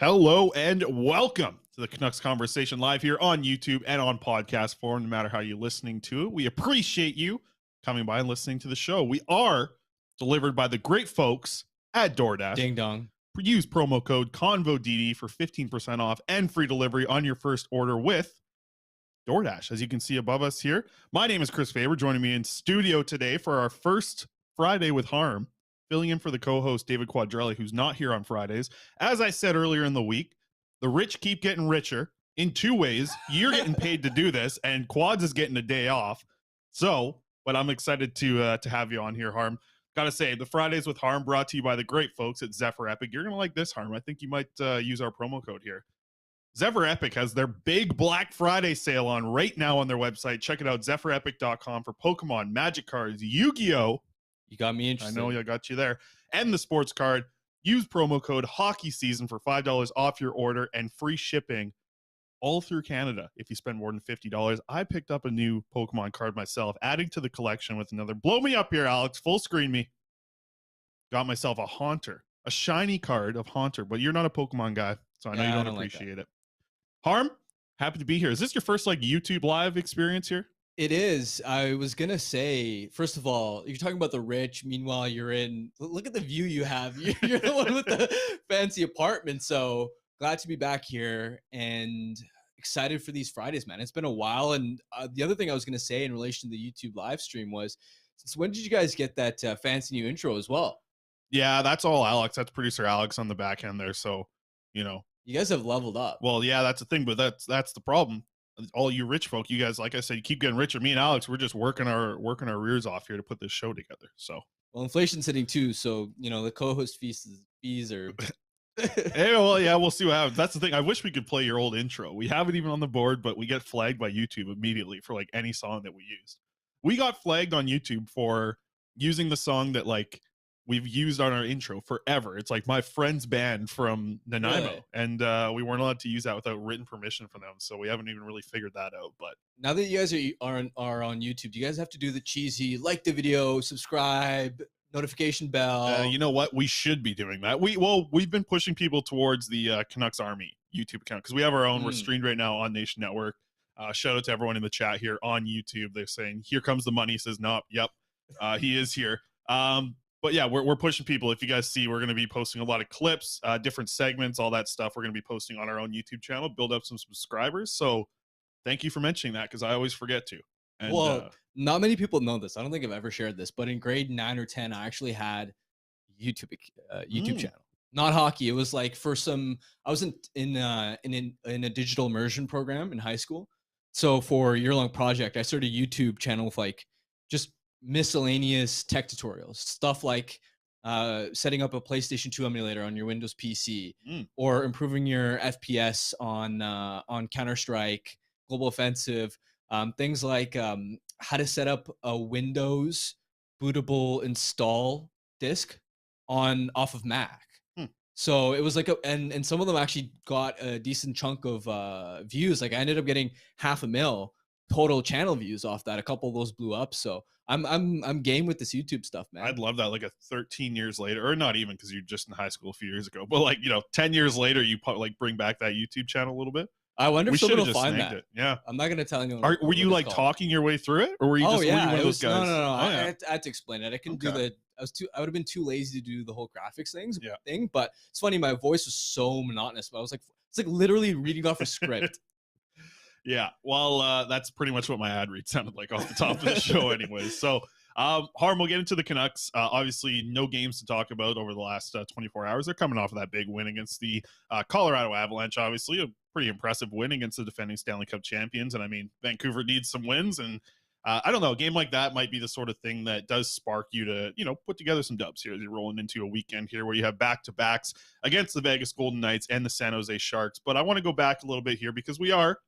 Hello and welcome to the Canucks Conversation live here on YouTube and on podcast form, no matter how you're listening to it. We appreciate you coming by and listening to the show. We are delivered by the great folks at DoorDash. Ding dong. Use promo code CONVODD for 15% off and free delivery on your first order with DoorDash. As you can see above us here, my name is Chris Faber, joining me in studio today for our first Friday with Harm, filling in for the co-host David Quadrelli, who's not here on Fridays. As I said earlier in the week, the rich keep getting richer in two ways. You're getting paid to do this, and Quads is getting a day off. So, but I'm excited to have you on here, Harm. Gotta say, the Fridays with Harm brought to you by the great folks at Zephyr Epic. You're gonna like this, Harm. I think you might use our promo code here. Zephyr Epic has their big Black Friday sale on right now on their website. Check it out, zephyrepic.com, for Pokemon, Magic cards, Yu-Gi-Oh! You got me interested. I know I got you there. And the sports card. Use promo code Hockey Season for $5 off your order and free shipping all through Canada if you spend more than $50. I picked up a new Pokemon card myself, adding to the collection with another. Blow me up here, Alex. Full screen me. Got myself a Haunter, a shiny card of Haunter, but you're not a Pokemon guy, so I know you don't appreciate it. Harm, happy to be here. Is this your first YouTube live experience here? It is. I was going to say, first of all, you're talking about the rich. Meanwhile, you're in, look at the view you have. You're the one with the fancy apartment. So glad to be back here and excited for these Fridays, man. It's been a while. And the other thing I was going to say in relation to the YouTube live stream was, since when did you guys get that fancy new intro as well? Yeah, that's all Alex. That's producer Alex on the back end there. So, you guys have leveled up. Well, yeah, that's the thing, but that's the problem. All you rich folk, you guys, like I said, you keep getting richer. Me and Alex, we're just working our rears off here to put this show together. So, well, inflation's hitting too. So, the co-host fees are. Hey, well, yeah, we'll see what happens. That's the thing. I wish we could play your old intro. We have it even on the board, but we get flagged by YouTube immediately for any song that we used. We got flagged on YouTube for using the song that we've used on our intro forever. It's My Friend's Band from Nanaimo. Really? And we weren't allowed to use that without written permission from them. So we haven't even really figured that out. But now that you guys are on YouTube, do you guys have to do the cheesy, like the video, subscribe, notification bell? You know what? We should be doing that. We've been pushing people towards the Canucks Army YouTube account because we have our own. We're streamed right now on Nation Network. Shout out to everyone in the chat here on YouTube. They're saying, here comes the money. He says, nope. Yep. He is here. But yeah, we're pushing people. If you guys see, we're going to be posting a lot of clips, different segments, all that stuff. We're going to be posting on our own YouTube channel, build up some subscribers. So thank you for mentioning that because I always forget to. And, well, not many people know this. I don't think I've ever shared this, but in grade 9 or 10, I actually had YouTube channel. Not hockey. It was for some. I was in a digital immersion program in high school. So for a year-long project, I started a YouTube channel with just miscellaneous tech tutorials, stuff like setting up a PlayStation 2 emulator on your Windows PC, or improving your FPS on Counter-Strike, Global Offensive, things like how to set up a Windows bootable install disk off of Mac. So it was and some of them actually got a decent chunk of views. I ended up getting 500,000 total channel views off that. A couple of those blew up. So I'm game with this YouTube stuff, man. I'd love that. 13 years later, or not even because you're just in high school a few years ago, but 10 years later, you bring back that YouTube channel a little bit. I wonder if someone will find that. It. Yeah, I'm not gonna tell anyone. Were you talking your way through it, or were you just were you one of those guys? No. Oh, I had to explain it. I couldn't do the. I would have been too lazy to do the whole graphics thing. But it's funny. My voice was so monotonous. But I was it's literally reading off a script. Yeah, well, that's pretty much what my ad read sounded like off the top of the show, anyways. So, Harm, we'll get into the Canucks. Obviously, no games to talk about over the last 24 hours. They're coming off of that big win against the Colorado Avalanche. Obviously, a pretty impressive win against the defending Stanley Cup champions. And I mean, Vancouver needs some wins. And I don't know, a game like that might be the sort of thing that does spark you to, put together some dubs here as you're rolling into a weekend here where you have back-to-backs against the Vegas Golden Knights and the San Jose Sharks. But I want to go back a little bit here because we are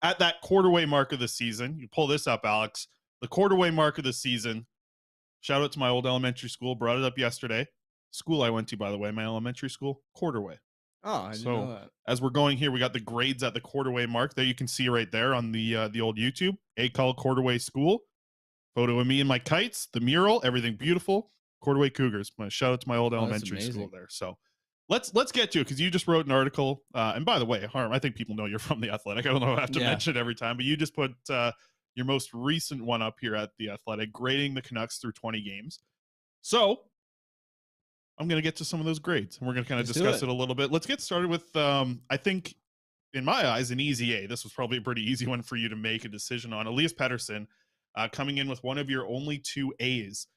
at that quarterway mark of the season. You pull this up, Alex. The quarterway mark of the season. Shout out to my old elementary school. Brought it up yesterday. School I went to, by the way, my elementary school, Quarterway. Oh, I didn't know that. As we're going here, we got the grades at the Quarterway mark. There you can see right there on the old YouTube. ACOL Quarterway School. Photo of me and my kites, the mural, everything beautiful. Quarterway Cougars. Shout out to my old elementary school there. So let's get to it, because you just wrote an article. And by the way, Harm, I think people know you're from The Athletic. I don't know if I have to mention it every time, but you just put your most recent one up here at The Athletic, grading the Canucks through 20 games. So I'm going to get to some of those grades, and we're going to kind of discuss it a little bit. Let's get started with, I think, in my eyes, an easy A. This was probably a pretty easy one for you to make a decision on. Elias Pettersson coming in with one of your only 2 A's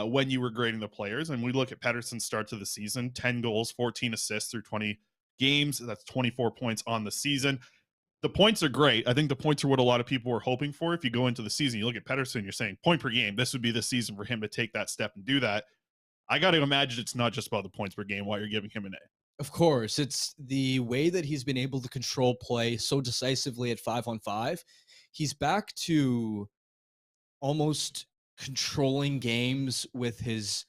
when you were grading the players. And we look at Pettersson's start to the season, 10 goals, 14 assists through 20 games. That's 24 points on the season. The points are great. I think the points are what a lot of people were hoping for. If you go into the season, you look at Pettersson, you're saying point per game. This would be the season for him to take that step and do that. I got to imagine it's not just about the points per game while you're giving him an A. Of course, it's the way that he's been able to control play so decisively at 5-on-5. He's back to almost controlling games with his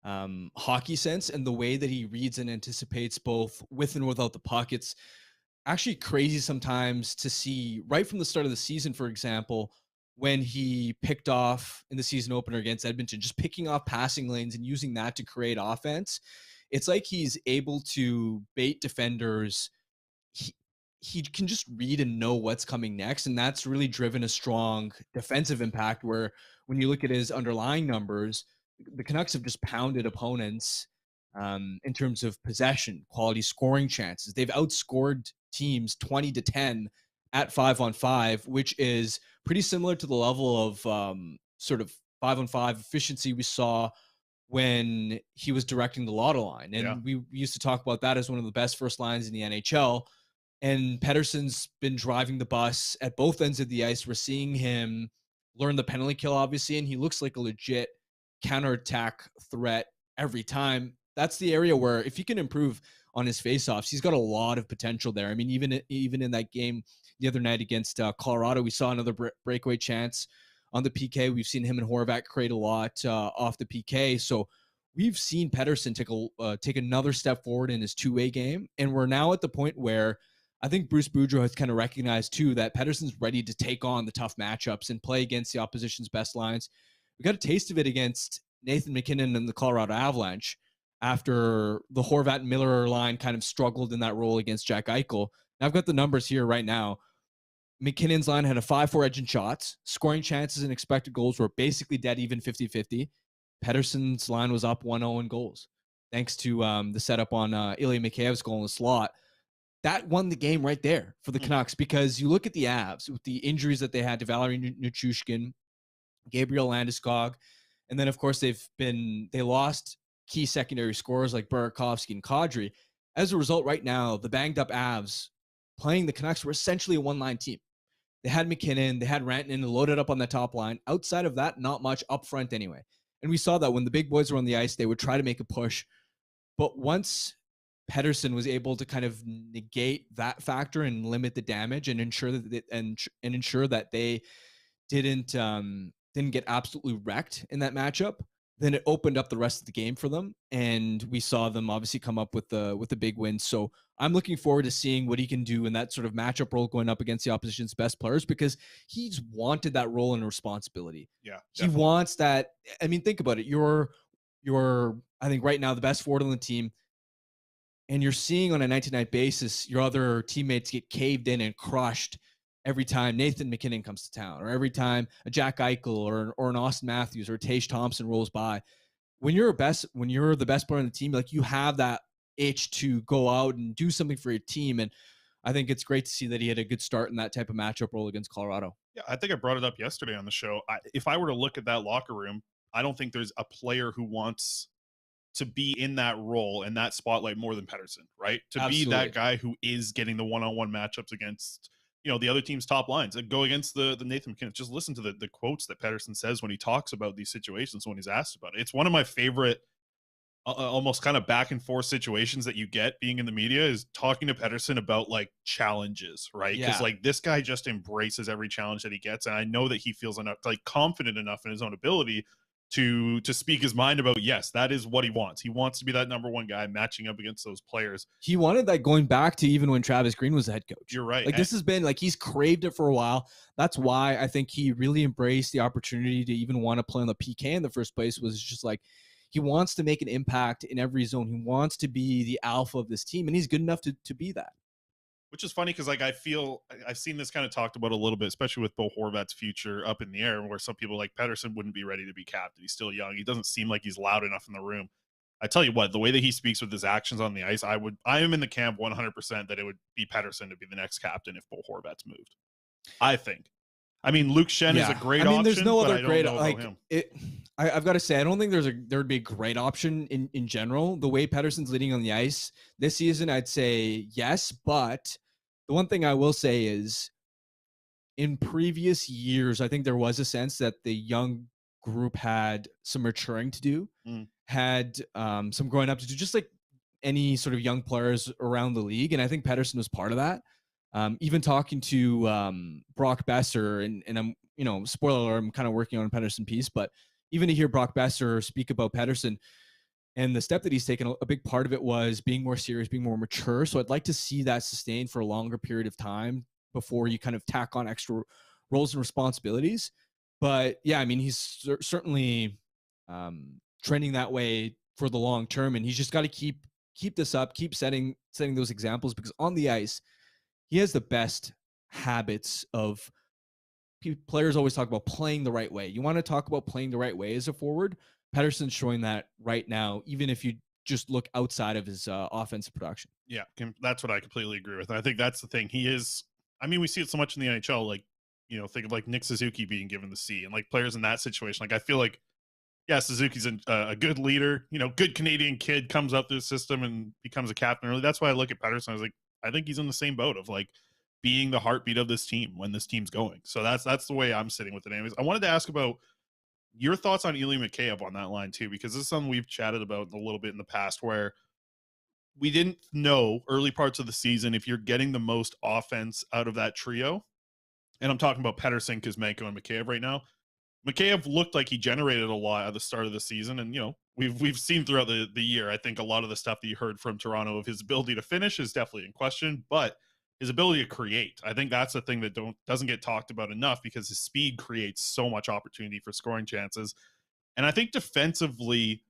hockey sense, and the way that he reads and anticipates both with and without the puck. It's actually crazy sometimes to see right from the start of the season, for example, when he picked off in the season opener against Edmonton, just picking off passing lanes and using that to create offense. It's like he's able to bait defenders. He can just read and know what's coming next, and that's really driven a strong defensive impact, where when you look at his underlying numbers, the Canucks have just pounded opponents in terms of possession, quality scoring chances. They've outscored teams 20-10 at 5-on-5, which is pretty similar to the level of sort of 5-on-5 efficiency we saw when he was directing the Lotto line. And we used to talk about that as one of the best first lines in the NHL. And Pettersson's been driving the bus at both ends of the ice. We're seeing him learn the penalty kill, obviously, and he looks like a legit counterattack threat every time. That's the area where if he can improve on his faceoffs, he's got a lot of potential there. I mean, even in that game the other night against Colorado, we saw another breakaway chance on the PK. We've seen him and Horvat create a lot off the PK. So we've seen Pettersson take another step forward in his two-way game. And we're now at the point where I think Bruce Boudreau has kind of recognized, too, that Pettersson's ready to take on the tough matchups and play against the opposition's best lines. We got a taste of it against Nathan MacKinnon and the Colorado Avalanche after the Horvat and Miller line kind of struggled in that role against Jack Eichel. Now, I've got the numbers here right now. McKinnon's line had a 5-4 edge in shots. Scoring chances and expected goals were basically dead even 50-50. Pettersson's line was up 1-0 in goals, thanks to the setup on Ilya Mikheyev's goal in the slot. That won the game right there for the Canucks, because you look at the Avs with the injuries that they had to Valerie Nichushkin, Gabriel Landeskog, and then, of course, they lost key secondary scorers like Burakovsky and Kadri. As a result, right now, the banged-up Avs playing the Canucks were essentially a one-line team. They had McKinnon, they had Rantanen loaded up on the top line. Outside of that, not much up front anyway. And we saw that when the big boys were on the ice, they would try to make a push. But once Pettersson was able to kind of negate that factor and limit the damage and ensure that they didn't get absolutely wrecked in that matchup, then it opened up the rest of the game for them, and we saw them obviously come up with the big win. So I'm looking forward to seeing what he can do in that sort of matchup role going up against the opposition's best players, because he's wanted that role and responsibility. Yeah, he wants that. I mean, think about it. You're I think right now the best forward on the team, and you're seeing on a night-to-night basis your other teammates get caved in and crushed every time Nathan MacKinnon comes to town, or every time a Jack Eichel or an Austin Matthews or a Tage Thompson rolls by. When you're the best player on the team, like, you have that itch to go out and do something for your team. And I think it's great to see that he had a good start in that type of matchup role against Colorado. Yeah, I think I brought it up yesterday on the show. If I were to look at that locker room, I don't think there's a player who wants to be in that role and that spotlight more than Pettersson, right? To Absolutely. Be that guy who is getting the one-on-one matchups against, the other team's top lines, and go against the Nathan MacKinnon. Just listen to the quotes that Pettersson says when he talks about these situations, when he's asked about it. It's one of my favorite almost kind of back and forth situations that you get being in the media, is talking to Pettersson about like challenges, right? Because like this guy just embraces every challenge that he gets. And I know that he feels enough, like confident enough in his own ability to speak his mind about, yes, that is what he wants. He wants to be that number one guy matching up against those players. He wanted that going back to even when Travis Green was the head coach. You're right. Like, this has been like, he's craved it for a while. That's why I think he really embraced the opportunity to even want to play on the PK in the first place. Was just like, He wants to make an impact in every zone. He wants to be the alpha of this team, and he's good enough to be that. Which is funny because, like, I feel I've seen this kind of talked about a little bit, especially with Bo Horvat's future up in the air, where some people like Pettersson wouldn't be ready to be captain. He's still young. He doesn't seem like he's loud enough in the room. I tell you what, the way that he speaks with his actions on the ice, I am in the camp 100% that it would be Pettersson to be the next captain if Bo Horvat's moved. I think. I mean, Luke Shen is a great option. There's no other great like him. I've got to say, I don't think there would be a great option in general. The way Pettersson's leading on the ice this season, I'd say yes, but the one thing I will say is in previous years, I think there was a sense that the young group had some maturing to do, had some growing up to do, just like any sort of young players around the league. And I think Pettersson was part of that. Even talking to Brock Besser, and I'm, spoiler alert, I'm kind of working on a Pettersson piece, but even to hear Brock Besser speak about Pettersson and the step that he's taken, a big part of it was being more serious, being more mature. So I'd like to see that sustained for a longer period of time before you kind of tack on extra roles and responsibilities. But yeah, I mean, he's certainly trending that way for the long term, and he's just got to keep this up, keep setting those examples, because on the ice, he has the best habits of players always talk about playing the right way. You want to talk about playing the right way as a forward. Pettersson's showing that right now, even if you just look outside of his offensive production. Yeah, that's what I completely agree with. I think that's the thing. He is, I mean, we see it so much in the NHL, like, think of like Nick Suzuki being given the C and like players in that situation. Like, I feel like, yeah, Suzuki's a good leader, good Canadian kid, comes up through the system and becomes a captain early. That's why I look at Pettersson. I was like, I think he's in the same boat of like being the heartbeat of this team when this team's going. So that's the way I'm sitting with it. Anyways, I wanted to ask about your thoughts on Ilya Mikheyev on that line too, because this is something we've chatted about a little bit in the past, where we didn't know early parts of the season if you're getting the most offense out of that trio. And I'm talking about Pettersson, Kuzmenko, and Mikheyev right now. Mikheyev looked like he generated a lot at the start of the season, and we've seen throughout the year. I think a lot of the stuff that you heard from Toronto of his ability to finish is definitely in question, but his ability to create, I think that's the thing that doesn't get talked about enough, because his speed creates so much opportunity for scoring chances. And I think defensively,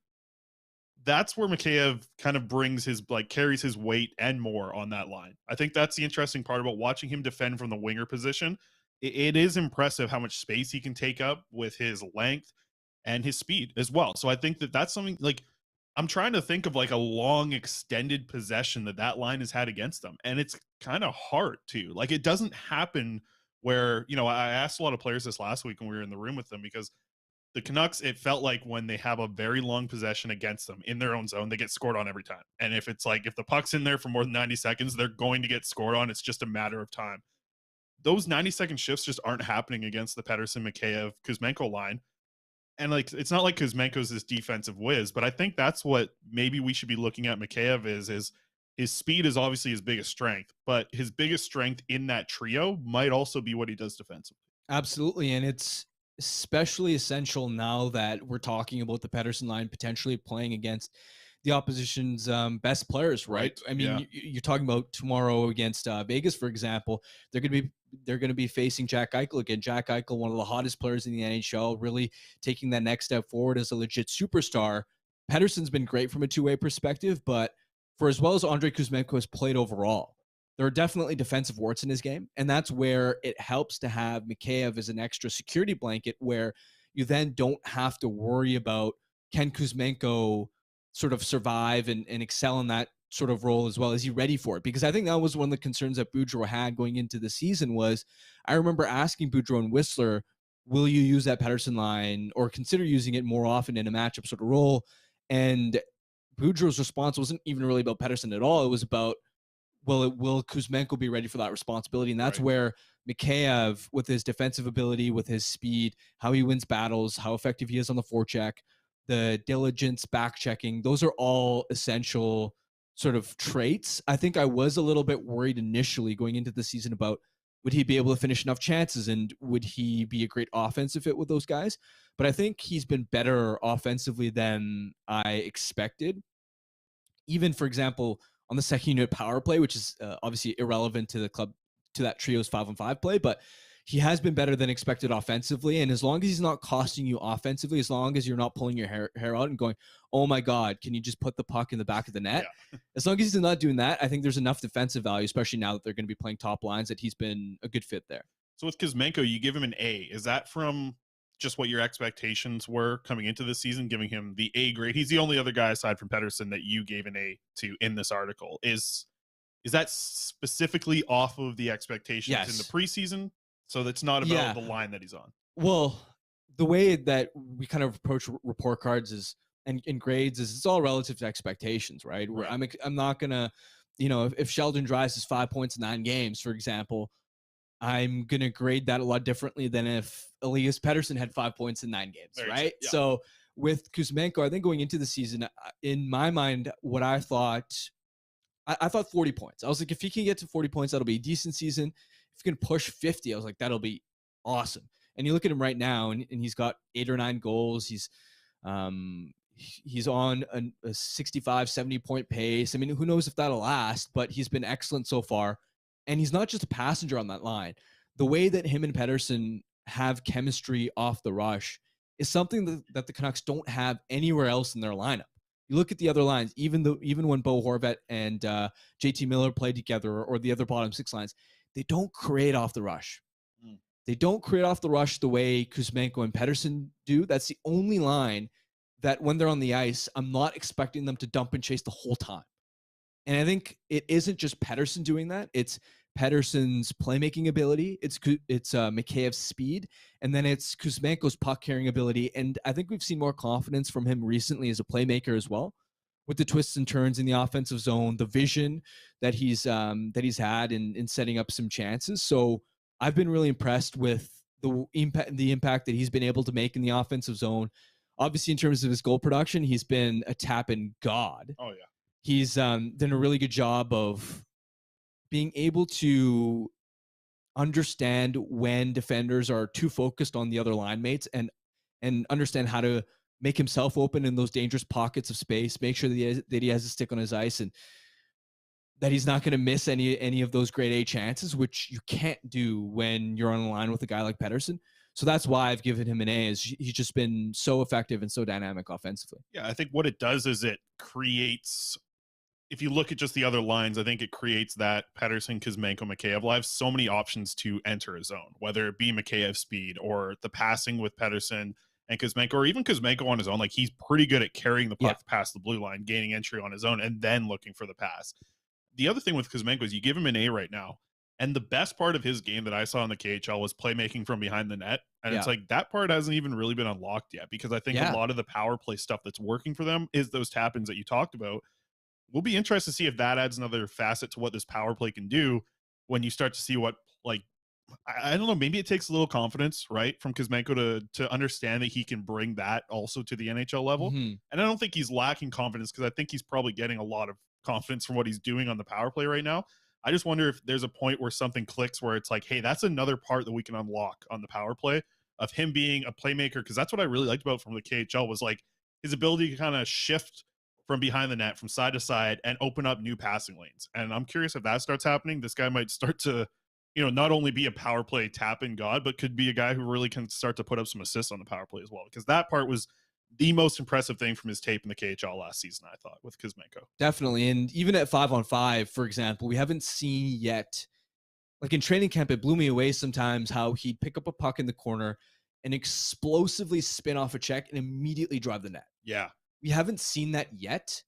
that's where Mikheyev kind of brings carries his weight and more on that line. I think that's the interesting part about watching him defend from the winger position. It is impressive how much space he can take up with his length and his speed as well. So I think that's something, like, I'm trying to think of like a long extended possession that line has had against them. And it's kind of hard too. Like, it doesn't happen where, I asked a lot of players this last week when we were in the room with them, because the Canucks, it felt like when they have a very long possession against them in their own zone, they get scored on every time. And if the puck's in there for more than 90 seconds, they're going to get scored on. It's just a matter of time. Those 90-second shifts just aren't happening against the Pettersson, Mikheyev, Kuzmenko line. And like, it's not like Kuzmenko's this defensive whiz, but I think that's what maybe we should be looking at Mikheyev is his speed is obviously his biggest strength, but his biggest strength in that trio might also be what he does defensively. Absolutely. And it's especially essential now that we're talking about the Pettersson line potentially playing against the opposition's best players, right? I mean, you're talking about tomorrow against Vegas, for example. They're going to be facing Jack Eichel again. Jack Eichel, one of the hottest players in the NHL, really taking that next step forward as a legit superstar. Pettersson's been great from a two-way perspective, but for as well as Andrei Kuzmenko has played overall, there are definitely defensive warts in his game, and that's where it helps to have Mikheyev as an extra security blanket, where you then don't have to worry about, can Kuzmenko sort of survive and excel in that sort of role as well? Is he ready for it? Because I think that was one of the concerns that Boudreau had going into the season. Was, I remember asking Boudreau and Whistler, will you use that Pettersson line or consider using it more often in a matchup sort of role? And Boudreau's response wasn't even really about Pettersson at all. It was about, will Kuzmenko be ready for that responsibility? And that's where Mikheyev, with his defensive ability, with his speed, how he wins battles, how effective he is on the forecheck, the diligence, back checking, those are all essential sort of traits. I think I was a little bit worried initially going into the season about, would he be able to finish enough chances and would he be a great offensive fit with those guys? But I think he's been better offensively than I expected. Even, for example, on the second unit power play, which is obviously irrelevant to the club, to that trio's 5-on-5 play, but he has been better than expected offensively. And as long as he's not costing you offensively, as long as you're not pulling your hair out and going, oh my God, can you just put the puck in the back of the net? Yeah. As long as he's not doing that, I think there's enough defensive value, especially now that they're going to be playing top lines, that he's been a good fit there. So with Kuzmenko, you give him an A. Is that from just what your expectations were coming into this season, giving him the A grade? He's the only other guy aside from Pettersson that you gave an A to in this article. Is that specifically off of the expectations in the preseason? So that's not about the line that he's on. Well, the way that we kind of approach report cards is and grades is it's all relative to expectations, right? Where I'm not gonna, if Sheldon Dries has 5 points in 9 games, for example, I'm gonna grade that a lot differently than if Elias Pettersson had 5 points in 9 games, right? Yeah. So with Kuzmenko, I think going into the season, in my mind, what I thought 40 points. I was like, if he can get to 40 points, that'll be a decent season. If he can push 50, I was like, that'll be awesome. And you look at him right now, and he's got 8 or 9 goals. He's on a 65, 70 point pace. I mean, who knows if that'll last, but he's been excellent so far. And he's not just a passenger on that line. The way that him and Pettersson have chemistry off the rush is something that the Canucks don't have anywhere else in their lineup. You look at the other lines, even when Bo Horvat and JT Miller played together, or the other bottom 6 lines, they don't create off the rush. They don't create off the rush the way Kuzmenko and Pettersson do. That's the only line that when they're on the ice, I'm not expecting them to dump and chase the whole time. And I think it isn't just Pettersson doing that. It's Pettersson's playmaking ability. It's Mikheyev's speed. And then it's Kuzmenko's puck carrying ability. And I think we've seen more confidence from him recently as a playmaker as well, with the twists and turns in the offensive zone, the vision that he's had in setting up some chances. So I've been really impressed with the impact that he's been able to make in the offensive zone. Obviously, in terms of his goal production, he's been a tap-in god. Oh, yeah. He's done a really good job of being able to understand when defenders are too focused on the other line mates and understand how to make himself open in those dangerous pockets of space, make sure that he has a stick on his ice, and that he's not going to miss any of those grade A chances, which you can't do when you're on a line with a guy like Pettersson. So that's why I've given him an A, is he's just been so effective and so dynamic offensively. Yeah, I think what it does is it creates, if you look at just the other lines, I think it creates that Pettersson, Kuzmenko, Mikheyev will have so many options to enter a zone, whether it be Mikheyev's speed or the passing with Pettersson and Kuzmenko, or even Kuzmenko on his own. Like, he's pretty good at carrying the puck past the blue line, gaining entry on his own, and then looking for the pass. The other thing with Kuzmenko is you give him an A right now, and the best part of his game that I saw in the KHL was playmaking from behind the net. And it's like that part hasn't even really been unlocked yet, because I think a lot of the power play stuff that's working for them is those tap-ins that you talked about. We'll be interested to see if that adds another facet to what this power play can do when you start to see what, like, I don't know, maybe it takes a little confidence, right, from Kuzmenko to understand that he can bring that also to the NHL level. Mm-hmm. And I don't think he's lacking confidence, because I think he's probably getting a lot of confidence from what he's doing on the power play right now. I just wonder if there's a point where something clicks where it's like, hey, that's another part that we can unlock on the power play of him being a playmaker. Because that's what I really liked about from the KHL, was like his ability to kind of shift from behind the net, from side to side, and open up new passing lanes. And I'm curious if that starts happening. This guy might start to, not only be a power play tap-in god, but could be a guy who really can start to put up some assists on the power play as well. Because that part was the most impressive thing from his tape in the KHL last season, I thought, with Kuzmenko. Definitely. And even at 5-on-5, for example, we haven't seen yet, like in training camp, it blew me away sometimes how he'd pick up a puck in the corner and explosively spin off a check and immediately drive the net. Yeah. We haven't seen that yet.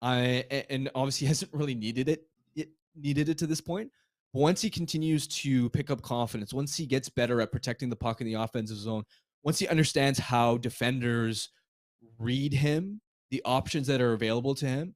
And obviously hasn't really needed it to this point. But once he continues to pick up confidence, once he gets better at protecting the puck in the offensive zone, once he understands how defenders read him, the options that are available to him,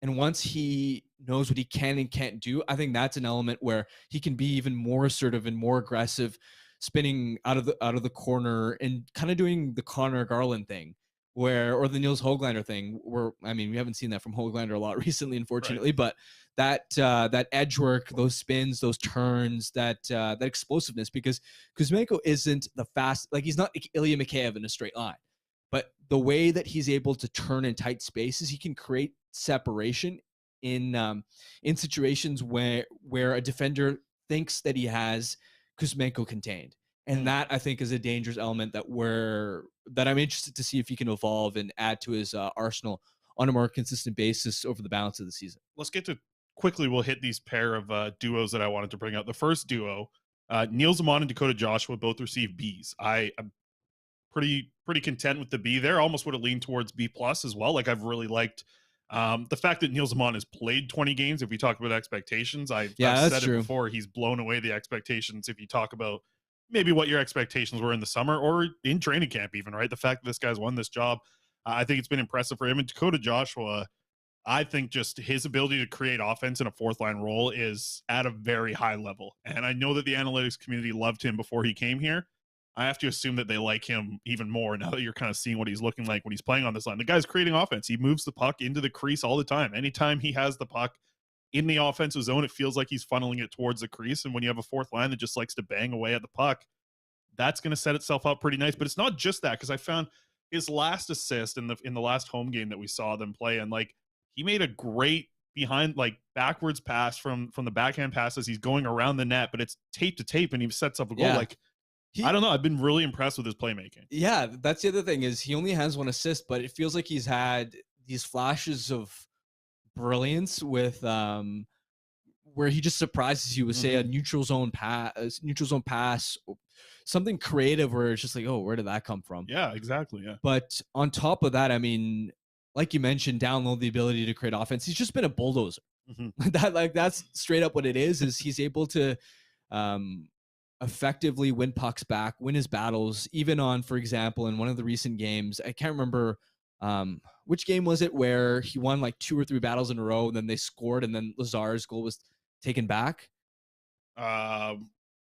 and once he knows what he can and can't do, I think that's an element where he can be even more assertive and more aggressive, spinning out of the corner and kind of doing the Connor Garland thing, or the Niels Höglander thing, where, I mean, we haven't seen that from Höglander a lot recently, unfortunately, but that edge work, those spins, those turns, that explosiveness, because Kuzmenko isn't the fast, like, he's not Ilya Mikheyev in a straight line, but the way that he's able to turn in tight spaces, he can create separation in situations where a defender thinks that he has Kuzmenko contained. And that I think is a dangerous element that I'm interested to see if he can evolve and add to his arsenal on a more consistent basis over the balance of the season. Let's get to quickly. We'll hit these pair of duos that I wanted to bring up. The first duo, Neil Zaman and Dakota Joshua, both received Bs. I am pretty content with the B there. Almost would have leaned towards B plus as well. Like I've really liked the fact that Neil Zaman has played 20 games. If we talk about expectations, I've said it before. He's blown away the expectations. If you talk about maybe what your expectations were in the summer or in training camp, even, right? The fact that this guy's won this job, I think it's been impressive for him. And Dakota Joshua, I think just his ability to create offense in a fourth line role is at a very high level. And I know that the analytics community loved him before he came here. I have to assume that they like him even more now that you're kind of seeing what he's looking like when he's playing on this line. The guy's creating offense. He moves the puck into the crease all the time. Anytime he has the puck in the offensive zone, it feels like he's funneling it towards the crease. And when you have a fourth line that just likes to bang away at the puck, that's going to set itself up pretty nice. But it's not just that, because I found his last assist in the last home game that we saw them play, and like he made a great behind, like backwards pass from the backhand pass as he's going around the net, but it's tape to tape and he sets up a goal. Like I don't know. I've been really impressed with his playmaking. Yeah, that's the other thing is he only has one assist, but it feels like he's had these flashes of brilliance with where he just surprises you with, say, a neutral zone pass, something creative where it's just like, oh, where did that come from? Yeah, exactly. Yeah. But on top of that, I mean, like you mentioned, download the ability to create offense. He's just been a bulldozer. That's straight up what it is he's able to effectively win pucks back, win his battles, even on, for example, in one of the recent games, I can't remember which game was it where he won like 2 or 3 battles in a row, and then they scored, and then Lazar's goal was taken back. Was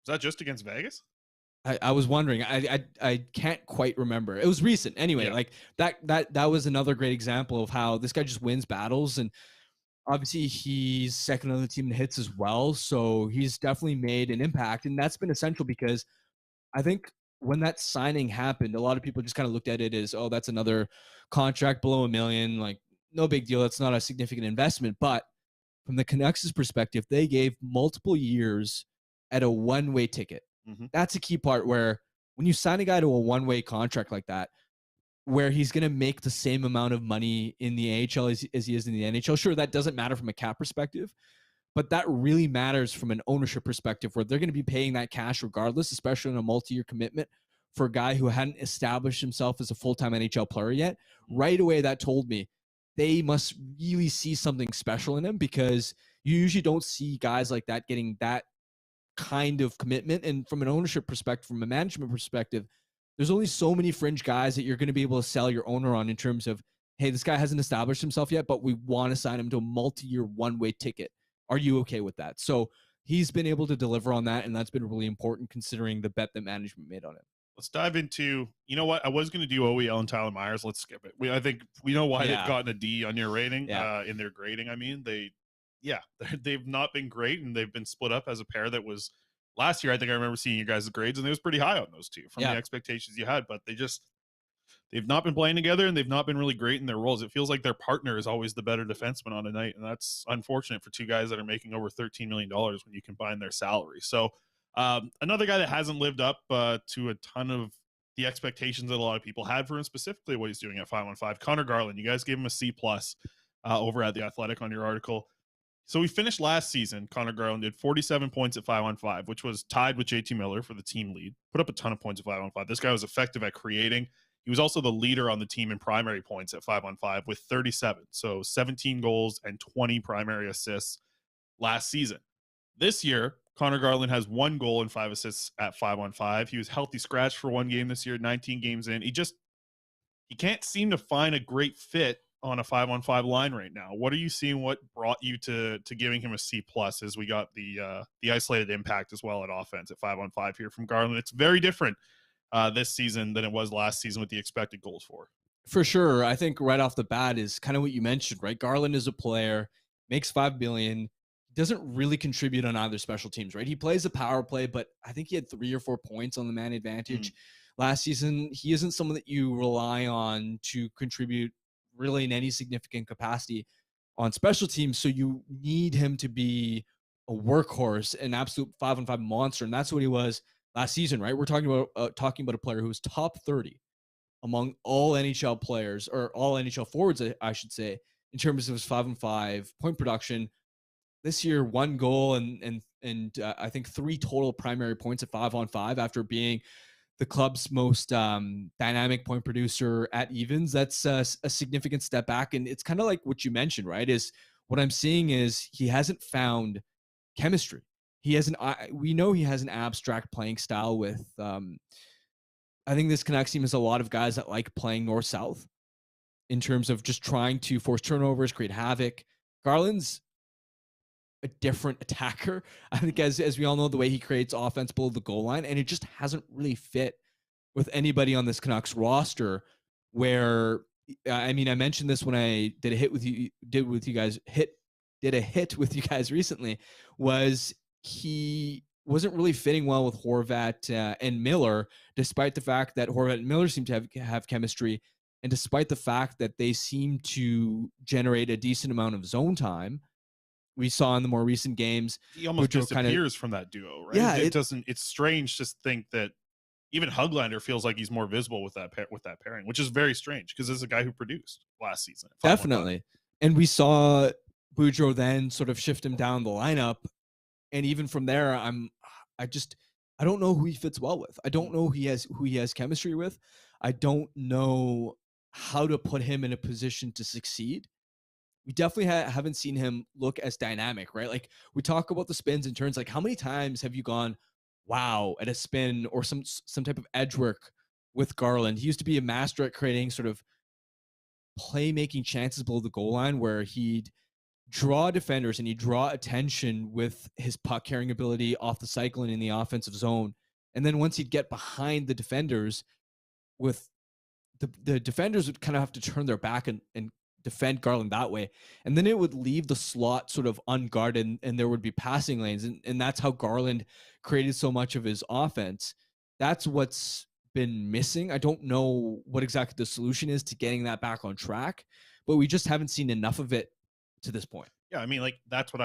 that just against Vegas? I was wondering. I can't quite remember. It was recent. Anyway, like that was another great example of how this guy just wins battles, and obviously he's second on the team in hits as well. So he's definitely made an impact, and that's been essential because I think when that signing happened, a lot of people just kind of looked at it as, oh, that's another contract below $1 million. Like, no big deal. That's not a significant investment. But from the Canucks' perspective, they gave multiple years at a one-way ticket. That's a key part where when you sign a guy to a one-way contract like that, where he's going to make the same amount of money in the AHL as he is in the NHL. Sure, that doesn't matter from a cap perspective, but that really matters from an ownership perspective where they're going to be paying that cash regardless, especially on a multi-year commitment for a guy who hadn't established himself as a full-time NHL player yet. Right away, that told me they must really see something special in him, because you usually don't see guys like that getting that kind of commitment. And from an ownership perspective, from a management perspective, there's only so many fringe guys that you're going to be able to sell your owner on in terms of, hey, this guy hasn't established himself yet, but we want to sign him to a multi-year one-way ticket. Are you okay with that? So he's been able to deliver on that, and that's been really important considering the bet that management made on it. Let's dive into, you know what? I was going to do OEL and Tyler Myers. Let's skip it. I think we know why they've gotten a D on your rating, in their grading. I mean, they've not been great, and they've been split up as a pair that was last year. I think I remember seeing you guys' grades, and it was pretty high on those two from the expectations you had, but they've not been playing together, and they've not been really great in their roles. It feels like their partner is always the better defenseman on a night, and that's unfortunate for two guys that are making over $13 million when you combine their salary. So another guy that hasn't lived up to a ton of the expectations that a lot of people had for him, specifically what he's doing at 5-on-5. Connor Garland, you guys gave him a C+ over at The Athletic on your article. So we finished last season. Connor Garland did 47 points at 5-on-5, which was tied with JT Miller for the team lead. Put up a ton of points at 5-on-5. This guy was effective at creating. He was also the leader on the team in primary points at 5-on-5 with 37. So 17 goals and 20 primary assists last season. This year, Connor Garland has 1 goal and 5 assists at 5-on-5. He was healthy scratch for 1 game this year, 19 games in. He can't seem to find a great fit on a 5-on-5 line right now. What are you seeing? What brought you to giving him a C+ as we got the isolated impact as well at offense at 5-on-5 here from Garland? It's very different this season than it was last season with the expected goals for. For sure. I think right off the bat is kind of what you mentioned, right? Garland is a player, makes $5 million, doesn't really contribute on either special teams, right? He plays a power play, but I think he had 3 or 4 points on the man advantage last season. He isn't someone that you rely on to contribute really in any significant capacity on special teams. So you need him to be a workhorse, an absolute 5-on-5 monster, and that's what he was last season, right? We're talking about a player who was top 30 among all NHL players, or all NHL forwards, I should say, in terms of his 5-on-5 point production. This year, 1 goal and I think 3 total primary points at 5-on-5 after being the club's most dynamic point producer at evens. That's a significant step back, and it's kind of like what you mentioned, right? Is what I'm seeing is he hasn't found chemistry. He has we know he has an abstract playing style with. I think this Canucks team has a lot of guys that like playing north south in terms of just trying to force turnovers, create havoc. Garland's a different attacker. I think as we all know, the way he creates offense below the goal line, and it just hasn't really fit with anybody on this Canucks roster. Where I mean, I mentioned this when I did a hit with you guys recently, was he wasn't really fitting well with Horvat and Miller, despite the fact that Horvat and Miller seem to have chemistry, and despite the fact that they seem to generate a decent amount of zone time. We saw in the more recent games, he almost disappears from that duo, right? Yeah, it's strange to think that even Höglander feels like he's more visible with that pairing, which is very strange because this is a guy who produced last season. Definitely. And we saw Boudreau then sort of shift him down the lineup. And even from there, I don't know who he fits well with. I don't know who he has chemistry with. I don't know how to put him in a position to succeed. We definitely haven't seen him look as dynamic, right? Like we talk about the spins and turns. Like how many times have you gone, wow, at a spin or some type of edge work with Garland? He used to be a master at creating sort of playmaking chances below the goal line where he'd draw defenders and he'd draw attention with his puck carrying ability off the cycle and in the offensive zone. And then once he'd get behind the defenders, with the defenders would kind of have to turn their back and defend Garland that way. And then it would leave the slot sort of unguarded and there would be passing lanes. And that's how Garland created so much of his offense. That's what's been missing. I don't know what exactly the solution is to getting that back on track, but we just haven't seen enough of it to this point. Yeah, I mean, like that's what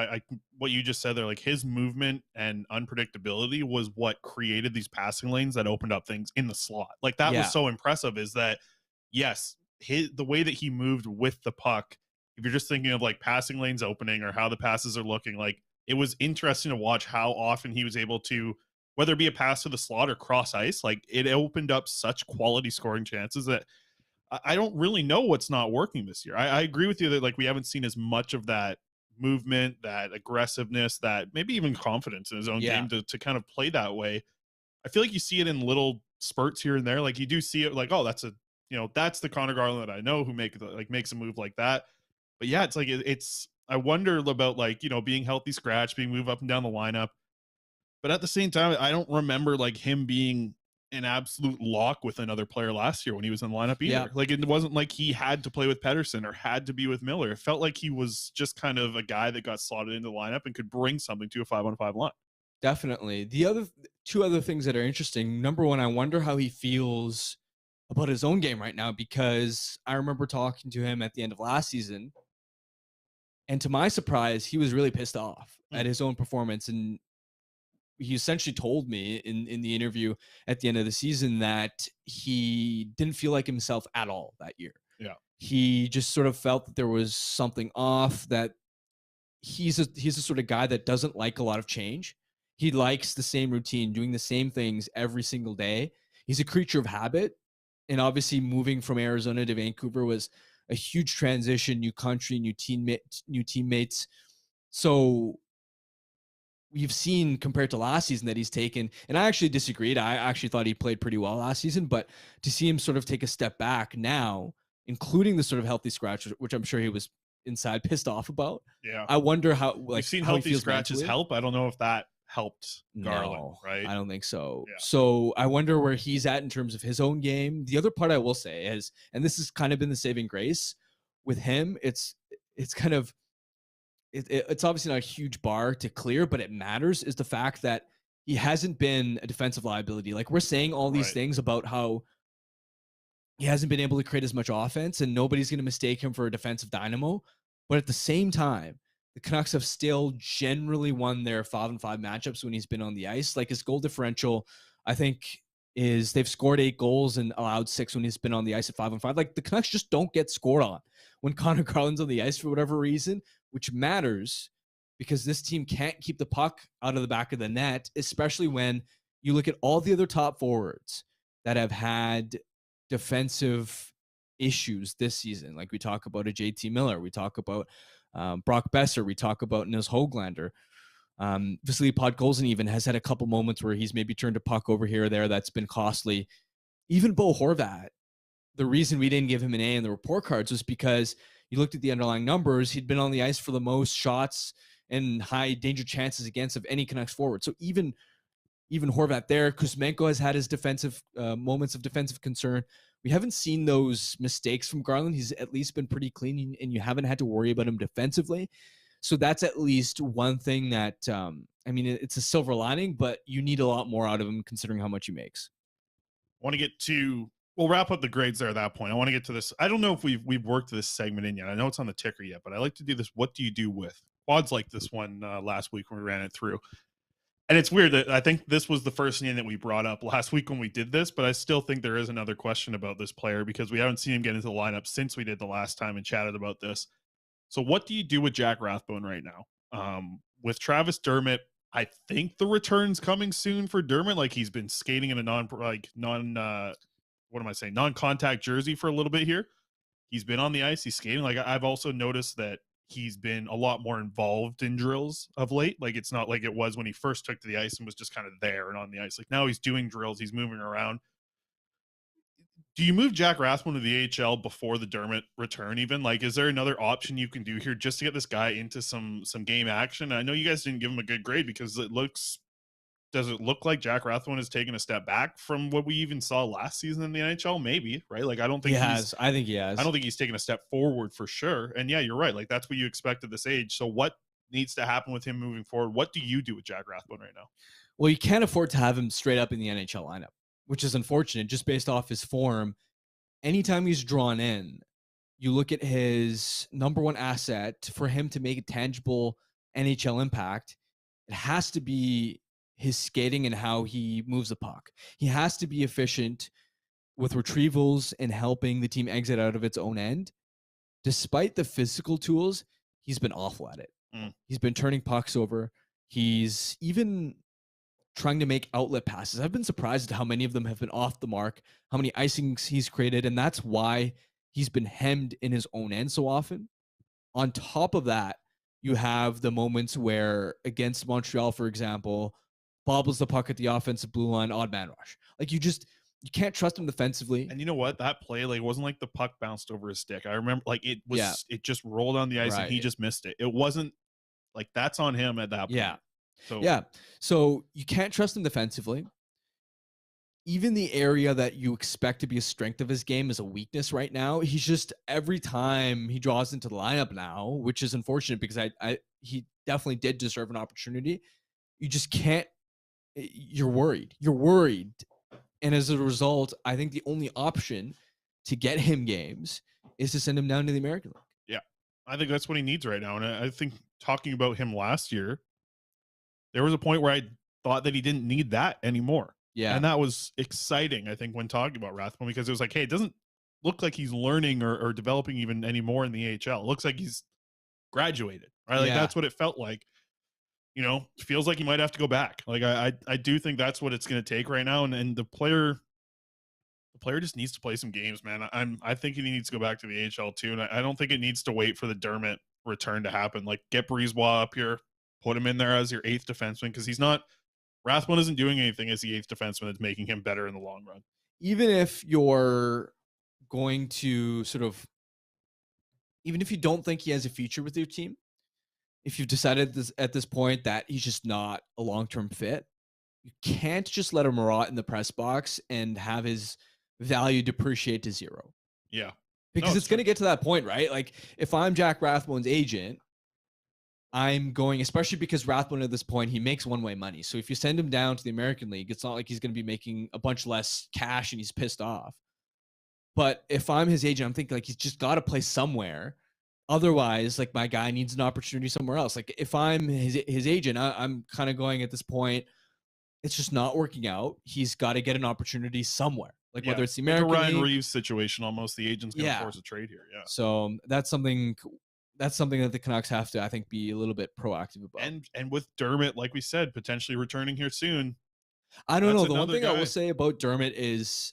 what you just said there. Like his movement and unpredictability was what created these passing lanes that opened up things in the slot. Like that was so impressive. Is that yes, the way that he moved with the puck. If you're just thinking of like passing lanes opening or how the passes are looking, like it was interesting to watch how often he was able to, whether it be a pass to the slot or cross ice, like it opened up such quality scoring chances that I don't really know what's not working this year. I agree with you that like we haven't seen as much of that movement, that aggressiveness, that maybe even confidence in his own game to kind of play that way. I feel like you see it in little spurts here and there. Like you do see it like, oh, that's the Connor Garland that I know who makes a move like that. But yeah, it's like I wonder about like, being healthy scratch, being moved up and down the lineup. But at the same time, I don't remember like him being an absolute lock with another player last year when he was in the lineup either. Yeah. Like it wasn't like he had to play with Pettersson or had to be with Miller. It felt like he was just kind of a guy that got slotted into the lineup and could bring something to a 5-on-5 line. Definitely. The two other things that are interesting. Number one, I wonder how he feels about his own game right now, because I remember talking to him at the end of last season, and to my surprise, he was really pissed off at his own performance. And he essentially told me in the interview at the end of the season that he didn't feel like himself at all that year. Yeah. He just sort of felt that there was something off, that he's the sort of guy that doesn't like a lot of change. He likes the same routine, doing the same things every single day. He's a creature of habit. And obviously moving from Arizona to Vancouver was a huge transition, new country, new teammates. So we've seen compared to last season that he's taken, and I actually disagreed. I actually thought he played pretty well last season, but to see him sort of take a step back now, including the sort of healthy scratch, which I'm sure he was inside pissed off about. Yeah. I wonder how, like, we've seen healthy scratches help. I don't know if that helped Garland, right? I don't think so. Yeah. So I wonder where he's at in terms of his own game. The other part I will say is, and this has kind of been the saving grace with him, it's kind of, it's obviously not a huge bar to clear, but it matters, is the fact that he hasn't been a defensive liability. Like we're saying all these things about how he hasn't been able to create as much offense and nobody's going to mistake him for a defensive dynamo. But at the same time, the Canucks have still generally won their 5-5 matchups when he's been on the ice. Like his goal differential, I think, is they've scored 8 goals and allowed 6 when he's been on the ice at 5-5. Like the Canucks just don't get scored on when Connor Garland's on the ice for whatever reason, which matters because this team can't keep the puck out of the back of the net, especially when you look at all the other top forwards that have had defensive issues this season. Like we talk about a JT Miller, we talk about Brock Besser, we talk about Nils Höglander. Vasily Podkolzin even has had a couple moments where he's maybe turned a puck over here or there that's been costly. Even Bo Horvat, the reason we didn't give him an A in the report cards was because you looked at the underlying numbers. He'd been on the ice for the most shots and high danger chances against of any Canucks forward. So even Horvat there, Kuzmenko has had his defensive moments of defensive concern. We haven't seen those mistakes from Garland. He's at least been pretty clean, and you haven't had to worry about him defensively. So that's at least one thing that, it's a silver lining, but you need a lot more out of him considering how much he makes. We'll wrap up the grades there at that point. I want to get to this. I don't know if we've worked this segment in yet. I know it's on the ticker yet, but I like to do this. What do you do with? Quads like this one last week when we ran it through. And it's weird that I think this was the first name that we brought up last week when we did this, but I still think there is another question about this player because we haven't seen him get into the lineup since we did the last time and chatted about this. So what do you do with Jack Rathbone right now? With Travis Dermott, I think the return's coming soon for Dermott. Like he's been skating in a non-contact jersey for a little bit here. He's been on the ice. He's skating. Like I've also noticed that he's been a lot more involved in drills of late. Like it's not like it was when he first took to the ice and was just kind of there and on the ice. Like now he's doing drills. He's moving around. Do you move Jack Rathbone to the AHL before the Dermott return even? Like, is there another option you can do here just to get this guy into some game action? I know you guys didn't give him a good grade because does it look like Jack Rathbone has taken a step back from what we even saw last season in the NHL? Maybe, right? Like, I don't think he has. I think he has. I don't think he's taken a step forward for sure. And yeah, you're right. Like, that's what you expect at this age. So what needs to happen with him moving forward? What do you do with Jack Rathbone right now? Well, you can't afford to have him straight up in the NHL lineup, which is unfortunate just based off his form. Anytime he's drawn in, you look at his number one asset for him to make a tangible NHL impact. It has to be his skating and how he moves the puck. He has to be efficient with retrievals and helping the team exit out of its own end. Despite the physical tools, he's been awful at it. He's been turning pucks over. He's even trying to make outlet passes. I've been surprised at how many of them have been off the mark, how many icings he's created, and that's why he's been hemmed in his own end so often. On top of that, you have the moments where against Montreal, for example, bobbles the puck at the offensive blue line, odd man rush. Like you can't trust him defensively. And you know what? That play, like, it wasn't like the puck bounced over his stick. I remember, like, it just rolled on the ice and he just missed it. It wasn't like that's on him at that point. So you can't trust him defensively. Even the area that you expect to be a strength of his game is a weakness right now. He's just every time he draws into the lineup now, which is unfortunate because he definitely did deserve an opportunity. You just can't. You're worried. And as a result, I think the only option to get him games is to send him down to the American League. Yeah, I think that's what he needs right now. And I think talking about him last year, there was a point where I thought that he didn't need that anymore. Yeah. And that was exciting, I think, when talking about Rathbone, because it was like, hey, it doesn't look like he's learning or developing even anymore in the AHL. It looks like he's graduated, right? Like that's what it felt like. You know, it feels like he might have to go back. Like I do think that's what it's going to take right now. And the player just needs to play some games, man. I think he needs to go back to the AHL too. And I don't think it needs to wait for the Dermott return to happen. Like get Brisebois up here, put him in there as your 8th defenseman, because Rathbone isn't doing anything as the 8th defenseman that's making him better in the long run. Even if you're going to even if you don't think he has a future with your team, if you've decided at this point that he's just not a long-term fit, you can't just let him rot in the press box and have his value depreciate to 0. Yeah. Because it's going to get to that point, right? Like if I'm Jack Rathbone's agent, I'm going, especially because Rathbone at this point, he makes one-way money. So if you send him down to the American League, it's not like he's going to be making a bunch less cash and he's pissed off. But if I'm his agent, I'm thinking like he's just got to play somewhere otherwise, like, my guy needs an opportunity somewhere else. Like, if I'm his agent, I'm kind of going at this point, it's just not working out. He's got to get an opportunity somewhere, like Yeah, whether it's the like a American Ryan League. Reeves situation almost. The agent's going to Yeah. force a trade here. Yeah. So that's something that the Canucks have to, I think, be a little bit proactive about. And with Dermott, like we said, potentially returning here soon. I don't That's know. The one another thing I guy. will say about Dermott is,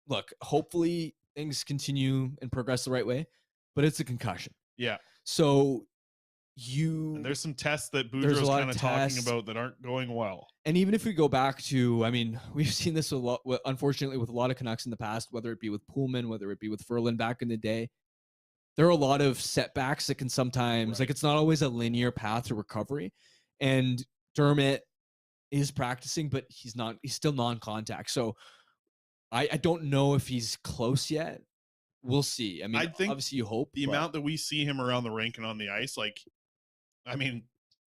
look, hopefully things continue and progress the right way, but it's a concussion. Yeah. So And there's some tests that there's a Boudreaux's lot kind of of talking tests. about that aren't going well. And even if we go back to, I mean, we've seen this a lot, unfortunately, with a lot of Canucks in the past, whether it be with Pullman, whether it be with Ferland back in the day. There are a lot of setbacks that can sometimes, like, it's not always a linear path to recovery. And Dermott is practicing, but he's still non-contact. So I don't know if he's close yet. We'll see. I mean, I think obviously you hope. The amount that we see him around the rink and on the ice, like, I mean,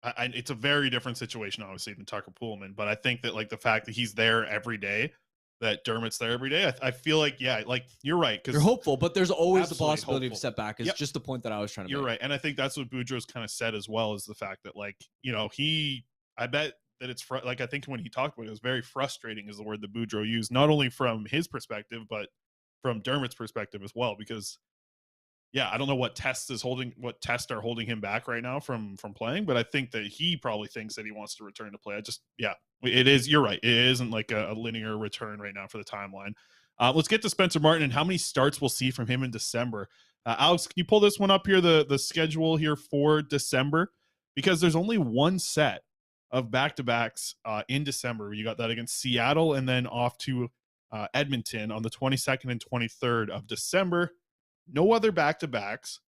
it's a very different situation, obviously, than Tucker Pullman. But I think that, like, the fact that he's there every day, that Dermott's there every day, I feel like, yeah, like, you're right. You're hopeful, but there's always the Absolutely possibility of hopeful. setback. Is Yep. just the point that I was trying to You're make. right. And I think that's what Boudreaux's kind of said as well, is the fact that, like, you know, I bet that it's like, I think when he talked about it, it was very frustrating, is the word that Boudreaux used, not only from his perspective, but from Dermott's perspective as well, because yeah, I don't know what tests are holding him back right now from playing, but I think that he probably thinks that he wants to return to play. It is. You're right. It isn't like a linear return right now for the timeline. Let's get to Spencer Martin and how many starts we'll see from him in December. Alex, can you pull this one up here, the schedule here for December? Because there's only one set of back-to-backs in December. You got that against Seattle and then off to Edmonton on the 22nd and 23rd of December. No other back-to-backs,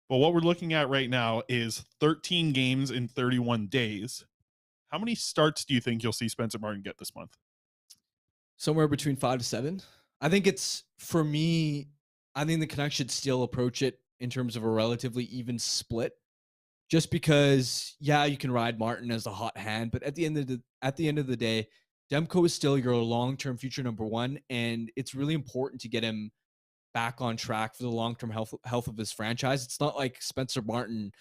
but what we're looking at right now is 13 games in 31 days. How many starts do you think you'll see Spencer Martin get this month? Somewhere between 5 to 7. I think for me, I think the Canucks should still approach it in terms of a relatively even split. Just because, yeah, you can ride Martin as the hot hand, but at the end of the day, Demko is still your long-term future number one, and it's really important to get him back on track for the long-term health of his franchise. It's not like Spencer Martin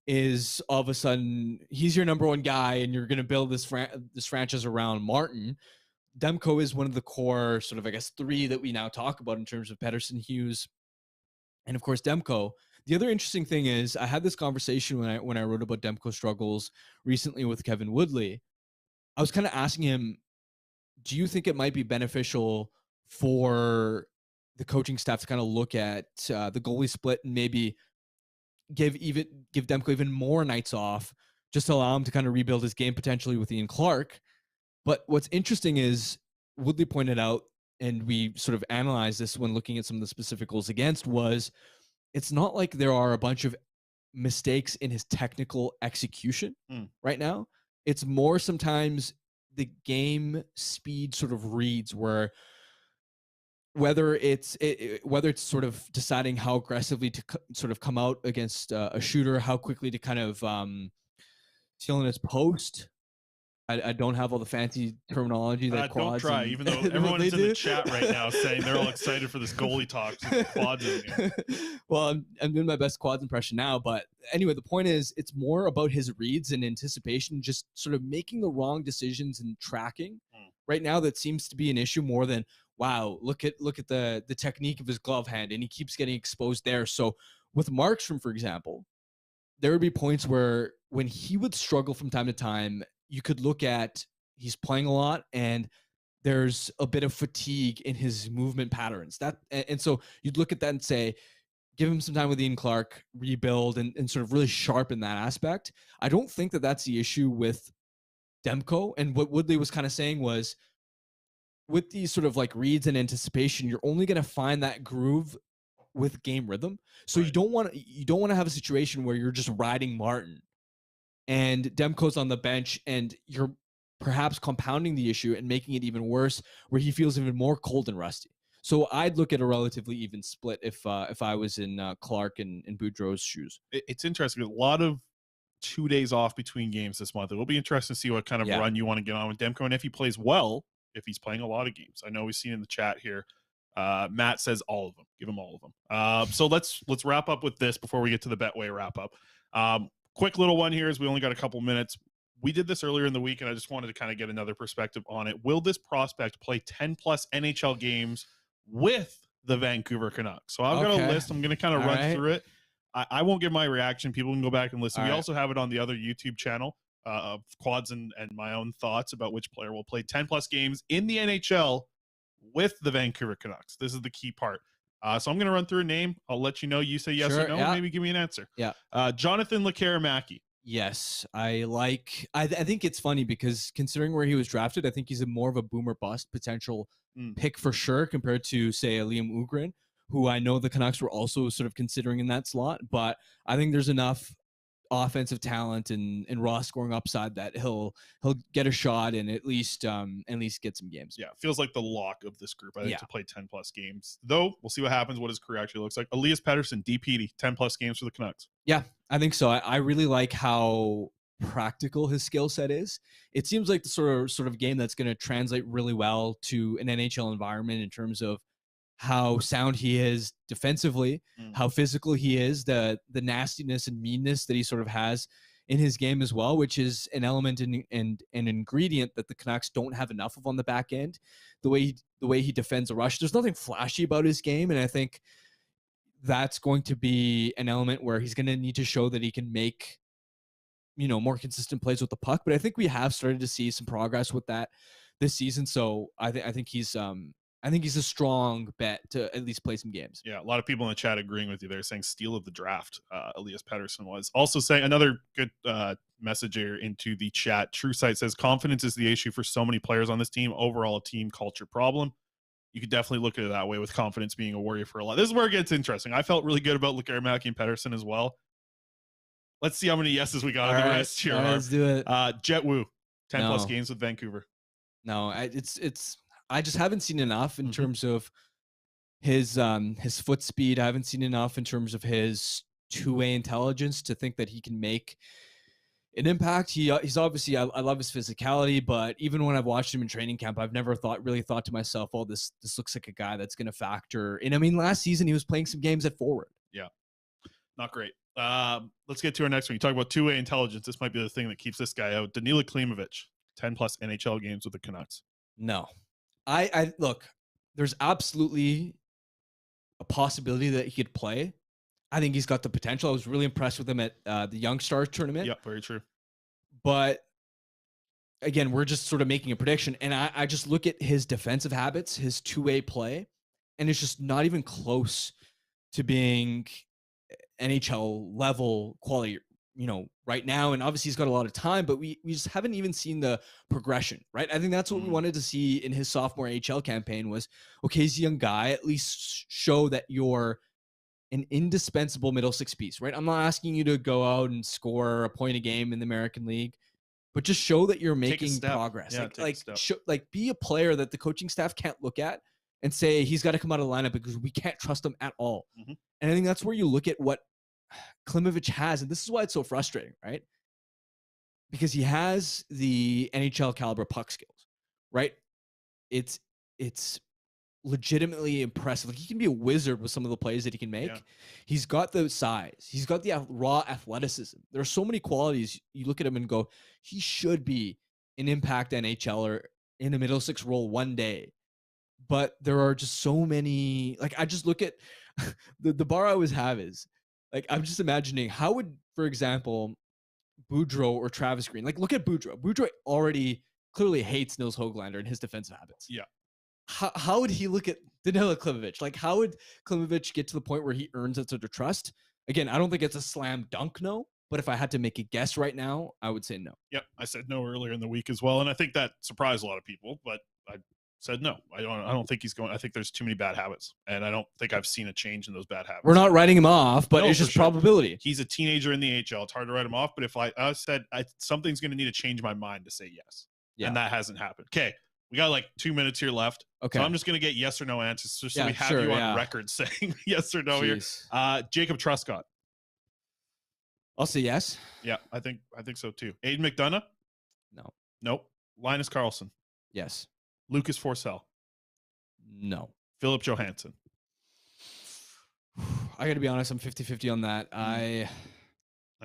is all of a sudden he's your number one guy and you're going to build this franchise around Martin. Demko is one of the core sort of, I guess, three that we now talk about in terms of Pettersson, Hughes, and of course Demko. The other interesting thing is I had this conversation when I wrote about Demko struggles recently with Kevin Woodley. I was kind of asking him, do you think it might be beneficial for the coaching staff to kind of look at the goalie split and maybe give Demko even more nights off, just to allow him to kind of rebuild his game potentially with Ian Clark? But what's interesting is Woodley pointed out, and we sort of analyzed this when looking at some of the specific goals against, was it's not like there are a bunch of mistakes in his technical execution right now. It's more sometimes the game speed sort of reads where whether it's sort of deciding how aggressively to sort of come out against a shooter, how quickly to kind of seal in his post. I don't have all the fancy terminology that quads. Don't try, even though everyone is in the chat right now saying they're all excited for this goalie talk. Quads in here. Well, I'm doing my best quads impression now, but anyway, the point is, it's more about his reads and anticipation, just sort of making the wrong decisions and tracking. Right now, that seems to be an issue more than, wow, look at the technique of his glove hand, and he keeps getting exposed there. So with Markstrom, for example, there would be points where when he would struggle from time to time, you could look at he's playing a lot and there's a bit of fatigue in his movement patterns. And so you'd look at that and say, give him some time with Ian Clark, rebuild, and sort of really sharpen that aspect. I don't think that that's the issue with Demko. And what Woodley was kind of saying was, with these sort of like reads and anticipation, you're only going to find that groove with game rhythm. So right. you don't want to have a situation where you're just riding Martin and Demko's on the bench and you're perhaps compounding the issue and making it even worse, where he feels even more cold and rusty. So I'd look at a relatively even split if I was in Clark and Boudreaux's shoes. It's interesting. A lot of 2 days off between games this month. It will be interesting to see what kind of run you want to get on with Demko, and if he plays well, if he's playing a lot of games. I know we've seen in the chat here Matt says all of them. Give him all of them. So let's wrap up with this before we get to the Betway wrap up. Quick little one here, as we only got a couple minutes. We did this earlier in the week, and I just wanted to kind of get another perspective on it. Will this prospect play 10 plus NHL games with the Vancouver Canucks? So I've got a list. I'm going to kind of run through it. I won't give my reaction. People can go back and listen. We also have it on the other YouTube channel of Quads and my own thoughts about which player will play 10 plus games in the NHL with the Vancouver Canucks. This is the key part. So I'm going to run through a name. I'll let you know. You say yes or no. Yeah. Maybe give me an answer. Yeah. Jonathan Lekkerimäki. Yes, I think it's funny because considering where he was drafted, I think he's more of a boomer bust potential pick for sure compared to, say, a Liam Ugrin, who I know the Canucks were also sort of considering in that slot. But I think there's enough offensive talent and raw scoring upside that he'll get a shot and at least get some games. Yeah, feels like the lock of this group, I think, to play 10 plus games. Though we'll see what happens, what his career actually looks like. Elias Pettersson, DPD, 10 plus games for the Canucks. Yeah, I think so. I really like how practical his skill set is. It seems like the sort of game that's going to translate really well to an NHL environment in terms of how sound he is defensively, how physical he is, the nastiness and meanness that he sort of has in his game as well, which is an element and an ingredient that the Canucks don't have enough of on the back end. The way he defends a rush, there's nothing flashy about his game, and I think that's going to be an element where he's going to need to show that he can make, more consistent plays with the puck. But I think we have started to see some progress with that this season. So I think he's a strong bet to at least play some games. Yeah, a lot of people in the chat agreeing with you. They're saying steal of the draft. Elias Pettersson was also saying another good message here into the chat. True Sight says confidence is the issue for so many players on this team. Overall, a team culture problem. You could definitely look at it that way, with confidence being a worry for a lot. This is where it gets interesting. I felt really good about Lekkerimäki and Pettersson as well. Let's see how many yeses we got on the list here. Let's do it. Jet Wu, 10 plus games with Vancouver. No, it's. I just haven't seen enough in terms of his foot speed. I haven't seen enough in terms of his two-way intelligence to think that he can make an impact. He's obviously, I love his physicality, but even when I've watched him in training camp, I've never really thought to myself, oh, this looks like a guy that's going to factor. And I mean, last season he was playing some games at forward. Yeah, not great. Let's get to our next one. You talk about two-way intelligence. This might be the thing that keeps this guy out. Danila Klimovich, 10 plus NHL games with the Canucks. No. I look, there's absolutely a possibility that he could play. I think he's got the potential. I was really impressed with him at the Young Stars tournament. Yeah, very true. But again, we're just sort of making a prediction. And I just look at his defensive habits, his two-way play, and it's just not even close to being NHL level quality, right now. And obviously he's got a lot of time, but we just haven't even seen the progression, right? I think that's what we wanted to see in his sophomore AHL campaign was, okay, he's a young guy, at least show that you're an indispensable middle six piece, right? I'm not asking you to go out and score a point a game in the American League, but just show that you're making progress. Yeah, be a player that the coaching staff can't look at and say he's got to come out of the lineup because we can't trust him at all. And I think that's where you look at what Klimovich has, and this is why it's so frustrating, right? Because he has the NHL caliber puck skills, right? It's legitimately impressive. Like, he can be a wizard with some of the plays that he can make. Yeah. He's got the size. He's got the raw athleticism. There are so many qualities. You look at him and go, he should be an impact NHLer in a middle six role one day. But there are just so many. Like, I just look at the bar I always have is, like, I'm just imagining how would, for example, Boudreau or Travis Green, like, look at Boudreau. Boudreau already clearly hates Nils Höglander and his defensive habits. Yeah. How would he look at Danila Klimovich? Like, how would Klimovich get to the point where he earns that sort of trust? Again, I don't think it's a slam dunk no, but if I had to make a guess right now, I would say no. Yep, I said no earlier in the week as well, and I think that surprised a lot of people, but I said no. I don't think he's going. I think there's too many bad habits, and I don't think I've seen a change in those bad habits. We're not writing him off, but it's just probability. He's a teenager in the AHL. It's hard to write him off, but if I said something's going to need to change my mind to say yes, and that hasn't happened. Okay, we got like 2 minutes here left. Okay, so I'm just going to get yes or no answers, so we have you on record saying yes or no here. Jacob Truscott. I'll say yes. Yeah, I think so too. Aiden McDonough. No. Nope. Linus Karlsson. Yes. Lucas Forsell. No. Philip Johansson. I got to be honest, I'm 50-50 on that. I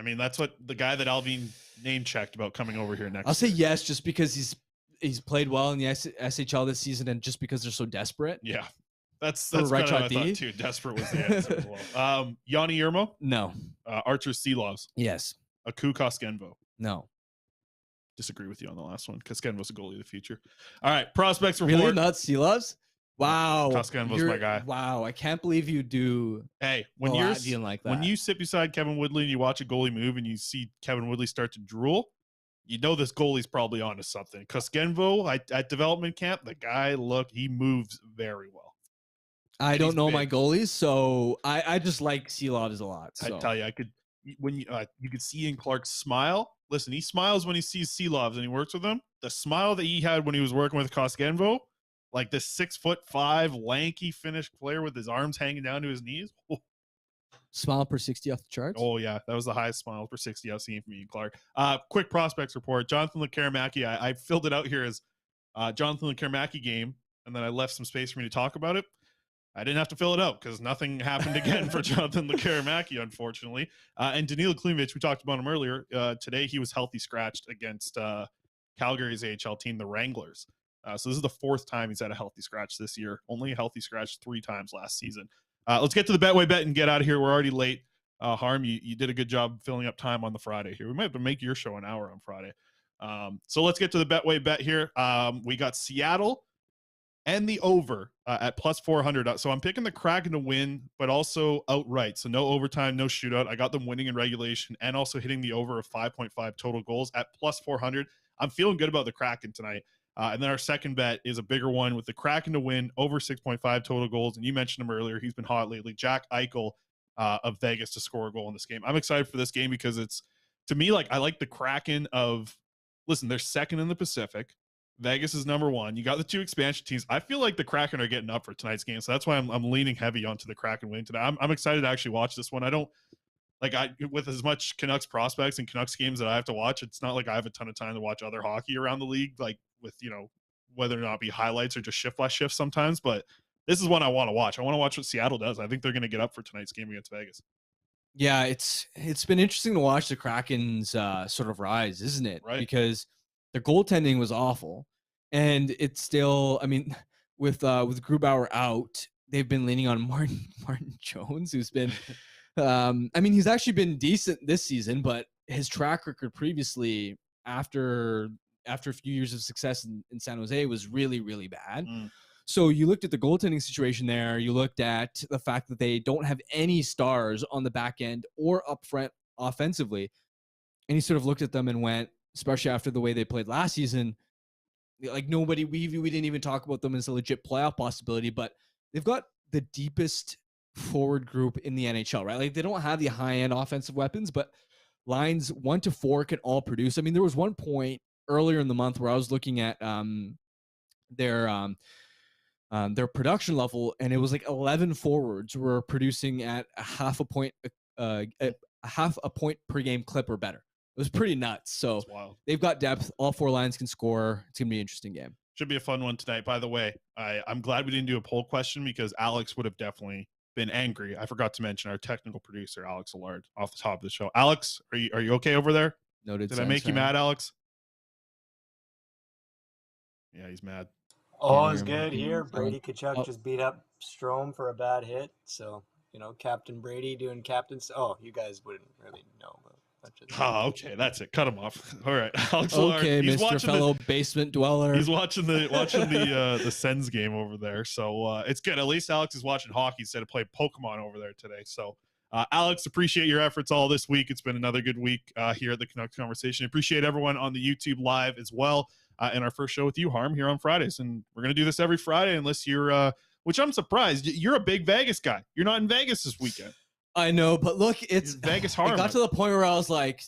mean, that's what the guy that Alvin name checked about coming over here next. I'll say yes, just because he's played well in the SHL this season, and just because they're so desperate. Yeah, that's kind of what I thought too. Desperate was the answer as well. Yanni Yermo? No. Archer Seelovs? Yes. Aku Koskenvo? No. Disagree with you on the last one. Koskenvo's a goalie of the future. All right, prospects report. Really, not Seelovs? Wow, Koskenvo's my guy. Wow, I can't believe you do. Hey, when you're like that. When you sit beside Kevin Woodley and you watch a goalie move and you see Kevin Woodley start to drool, you know this goalie's probably onto something. Koskenvo at development camp, the guy he moves very well. I don't know my goalies, so I just like Seelovs a lot. So. I tell you, you could see Ian Clark's smile. Listen, he smiles when he sees Seelovs and he works with them. The smile that he had when he was working with Koskenvo. Like this 6'5" lanky Finnish player with his arms hanging down to his knees. Oh. Smile per 60 off the charts. Oh yeah, that was the highest smile per 60 I've seen from Ian Clark. Quick prospects report. Jonathan Lekarmaki. I filled it out here as Jonathan Lekarmaki game, and then I left some space for me to talk about it. I didn't have to fill it out because nothing happened again for Jonathan Lekarmaki, unfortunately. And Danila Klimovich, we talked about him earlier. Today he was healthy scratched against Calgary's AHL team, the Wranglers. So this is the fourth time he's had a healthy scratch this year. Only a healthy scratch 3 times last season. Let's get to the Betway bet and get out of here. We're already late. Harm, you did a good job filling up time on the Friday here. We might have to make your show an hour on Friday. So let's get to the Betway bet here. We got Seattle and the over at plus 400. So I'm picking the Kraken to win, but also outright. So no overtime, no shootout. I got them winning in regulation and also hitting the over of 5.5 total goals at plus 400. I'm feeling good about the Kraken tonight. And then our second bet is a bigger one with the Kraken to win over 6.5 total goals. And you mentioned him earlier. He's been hot lately. Jack Eichel of Vegas to score a goal in this game. I'm excited for this game because it's, to me, like I like the Kraken of, listen, they're second in the Pacific. Vegas is number 1. You got the 2 expansion teams. I feel like the Kraken are getting up for tonight's game. So that's why I'm leaning heavy onto the Kraken winning today. I'm excited to actually watch this one. I don't, with as much Canucks prospects and Canucks games that I have to watch, it's not like I have a ton of time to watch other hockey around the league, like with, whether or not it be highlights or just shift by shift sometimes. But this is one I want to watch. I want to watch what Seattle does. I think they're going to get up for tonight's game against Vegas. Yeah, it's been interesting to watch the Kraken's sort of rise, isn't it? Right. Because their goaltending was awful. And it's still, I mean, with Grubauer out, they've been leaning on Martin Jones, who's been he's actually been decent this season, but his track record previously after a few years of success in San Jose was really, really bad. So you looked at the goaltending situation there. You looked at the fact that they don't have any stars on the back end or up front offensively. And you sort of looked at them and went, especially after the way they played last season, like nobody, we didn't even talk about them as a legit playoff possibility, but they've got the deepest forward group in the NHL, right? Like they don't have the high-end offensive weapons, but lines 1 to 4 can all produce. I mean, there was one point earlier in the month where I was looking at their production level, and it was like 11 forwards were producing at a half a point per game clip or better. It was pretty nuts. So they've got depth. All 4 lines can score. It's going to be an interesting game. Should be a fun one tonight. By the way, I'm glad we didn't do a poll question because Alex would have definitely been angry. I forgot to mention our technical producer, Alex Allard, off the top of the show. Alex, are you okay over there? Noted. Did I make you mad, Alex? Yeah, he's mad. All is good here. Brady Tkachuk just beat up Strome for a bad hit. So, Captain Brady doing captains. Oh, you guys wouldn't really know. But okay, that's it. Cut him off. All right, Alex. Okay, Mr. Fellow basement dweller. He's watching the Sens game over there, so it's good. At least Alex is watching hockey instead of playing Pokemon over there today. So, Alex, appreciate your efforts all this week. It's been another good week here at the Canucks Conversation. Appreciate everyone on the YouTube live as well, and our first show with you, Harm, here on Fridays. And we're gonna do this every Friday unless you're, which I'm surprised. You're a big Vegas guy. You're not in Vegas this weekend. I know, but look, it's Vegas Harm. It got to the point where I was like,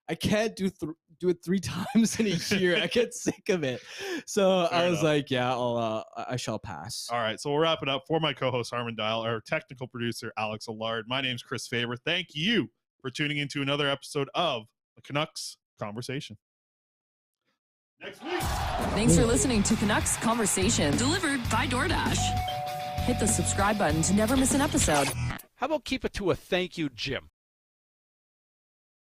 I can't do it 3 times in a year. I get sick of it. So I was like, yeah, I shall pass. All right, so we'll wrap it up. For my co-host Harman Dayal, our technical producer Alex Allard, my name's Chris Faber. Thank you for tuning into another episode of the Canucks Conversation. Next week. Thanks for listening to Canucks Conversation, delivered by DoorDash. Hit the subscribe button to never miss an episode. How about keep it to a thank you, Jim?